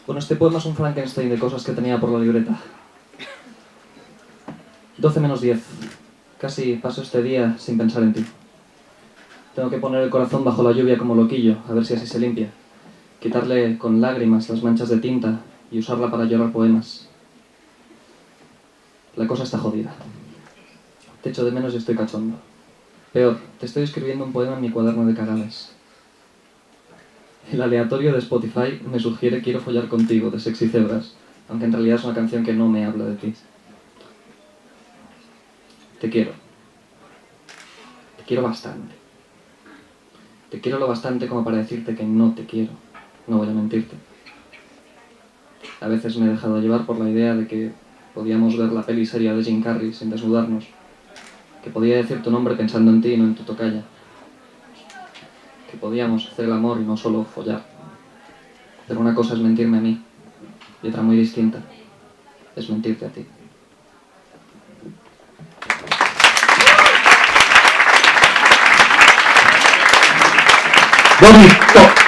Bueno, este poema es un Frankenstein de cosas que tenía por la libreta. 12 menos 10. Casi paso este día sin pensar en ti. Tengo que poner el corazón bajo la lluvia como loquillo, a ver si así se limpia. Quitarle con lágrimas las manchas de tinta y usarla para llorar poemas. La cosa está jodida. Te echo de menos y estoy cachondo. Peor, te estoy escribiendo un poema en mi cuaderno de cagadas. El aleatorio de Spotify me sugiere Quiero follar contigo, de Sexy Zebras, aunque en realidad es una canción que no me habla de ti. Te quiero. Te quiero bastante. Te quiero lo bastante como para decirte que no te quiero. No voy a mentirte. A veces me he dejado llevar por la idea de que podíamos ver la peli seria de Jim Carrey sin desnudarnos. Que podía decir tu nombre pensando en ti y no en tu tocaya. Que podíamos hacer el amor y no solo follar. Pero una cosa es mentirme a mí y otra muy distinta es mentirte a ti. Bonito.